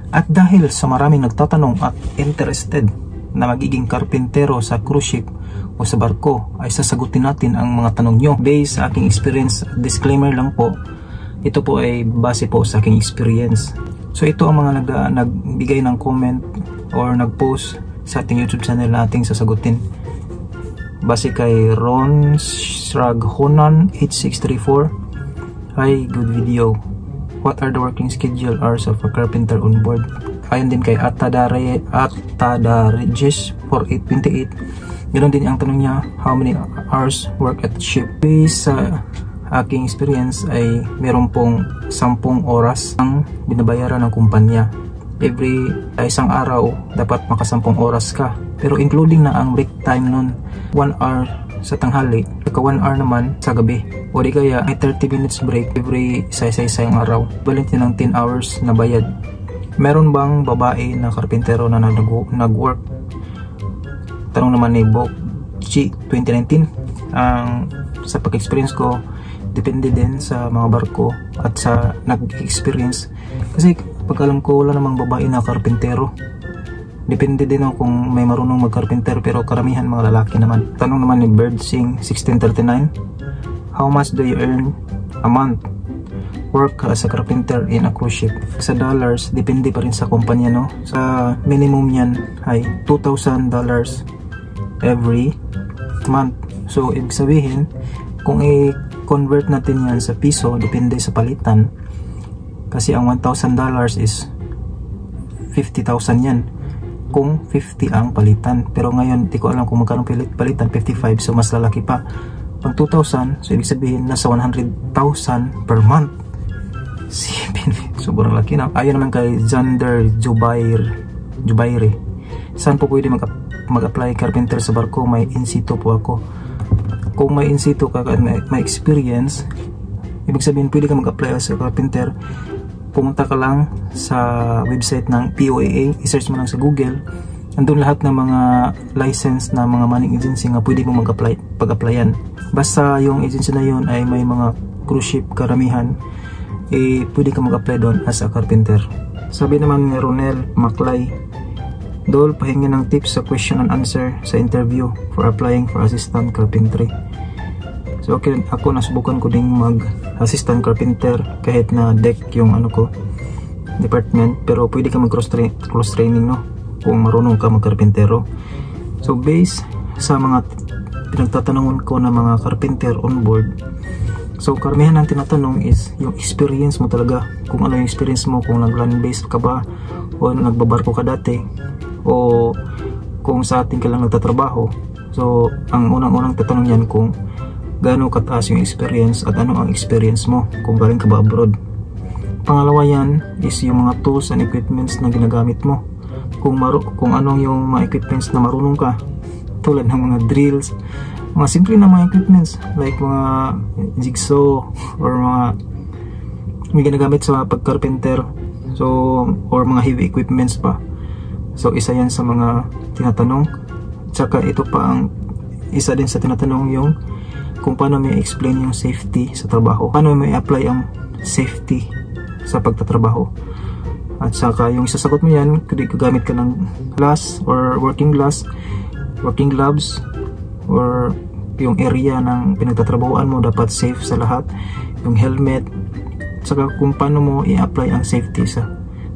At dahil sa maraming nagtatanong at interested na magiging karpintero sa cruise ship o sa barko, ay sasagutin natin ang mga tanong nyo based sa aking experience. Disclaimer lang po, ito po ay base po sa aking experience. So ito ang mga nagbigay ng comment or nag-post sa ating YouTube channel nating sasagutin. Base kay Ron Sraghonan 8634. Hi, good video. What are the working schedule hours of a carpenter on board? Ayon din kay Atadareges 4828. Ganon din ang tanong niya, how many hours work at ship? Based sa aking experience ay meron pong 10 oras ang binabayaran ng kumpanya. Every isang araw dapat maka 10 oras ka, pero including na ang break time nun, 1 hour sa tanghali, saka 1 hour naman sa gabi, o di kaya may 30 minutes break every isa-isang araw. Balint ng 10 hours na bayad. Meron bang babae na karpintero na nag-work? Tanong naman ni Bok G 2019. Sa pag-experience ko, depende din sa mga barko at sa nag-experience, kasi pag alam ko wala namang babae na karpintero. Depende din kung may marunong magkarpintero, pero karamihan mga lalaki naman. Tanong naman ni Birdsing 1639. How much do you earn a month work as a carpenter in a cruise ship? Sa dollars, depende pa rin sa kumpanya, no? Sa minimum yan ay $2,000 every month. So ibig sabihin, kung i-convert natin yan sa piso, depende sa palitan, kasi ang $1,000 is 50,000 yan kung 50 ang palitan. Pero ngayon di ko alam kung magkano palitan, 55, so mas lalaki pa. Pag 2,000, so ibig sabihin nasa 100,000 per month. Sobrang laki na. Ayon naman kay Zander Jubairi, saan po pwede mag-apply carpenter sa barko? May in situ po ako. Kung may in situ ka at may experience, ibig sabihin pwede ka mag-apply as a carpenter. Pumunta ka lang sa website ng POAA, i-search mo lang sa Google, andun lahat ng mga license na mga manning agency nga pwede mo pag-applyan. Basta yung agency na yun ay may mga cruise ship karamihan, pwede ka mag-apply doon as a carpenter. Sabi naman ni Ronel Maclay, Dol, pahingi ng tips sa question and answer sa interview for applying for assistant carpentry. So okay, ako nasubukan ko ding mag-assistant carpenter kahit na deck yung department, pero pwede ka mag-cross training, no? Kung marunong ka mag-carpentero. So based sa mga pinagtatanungan ko na mga carpenter on board, so karamihan ng tinatanong is yung experience mo talaga. Kung ano yung experience mo, kung nag-land based ka ba o nagbabarko ka dati, o kung sa atin ka lang nagtatrabaho. So ang unang-unang tatanong yan kung gaano kataas yung experience at ano ang experience mo kung galing ka ba abroad. Pangalawa yan is yung mga tools and equipments na ginagamit mo. Kung anong yung mga equipments na marunong ka, tulad ng mga drills, mga simple na mga equipments like mga jigsaw or mga ginagamit sa pagkarpenter, so or mga heavy equipments pa. So isa yan sa mga tinatanong. Tsaka ito pa ang isa din sa tinatanong, yung kung paano may explain yung safety sa trabaho, paano may apply ang safety sa pagtatrabaho. At saka yung isasagot mo yan, gagamit ka ng glass or working gloves, or yung area ng pinagtatrabahoan mo dapat safe sa lahat, yung helmet, saka kung paano mo i-apply ang safety sa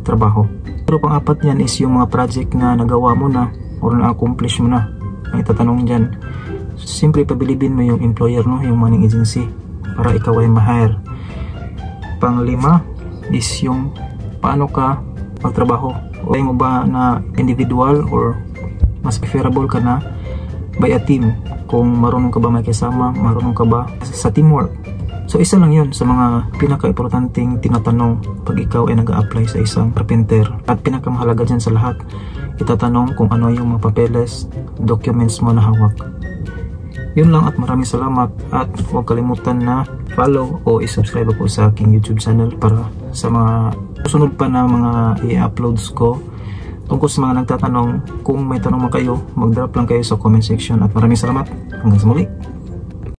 trabaho. Pero pang-apat niyan is yung mga project na nagawa mo na or na-accomplish mo na, ang itatanong dyan. Simple pabilibin mo yung employer, no, yung manning agency, para ikaw ay ma-hire. Pang-lima is yung paano ka magtrabaho. O mo ba na individual or mas preferable ka na by a team? Kung marunong ka ba may kasama, marunong ka ba sa teamwork. So isa lang yun sa mga pinaka-importanting tinatanong pag ikaw ay nag-a-apply sa isang carpenter. At pinakamahalaga dyan sa lahat, itatanong kung ano yung mga papeles, documents mo na hawak. Yun lang at maraming salamat, at huwag kalimutan na follow o i-subscribe po sa aking YouTube channel para sa mga susunod pa na mga i-uploads ko tungkol sa mga nagtatanong. Kung may tanong man kayo, mag-drop lang kayo sa comment section, at maraming salamat. Hanggang sa muli.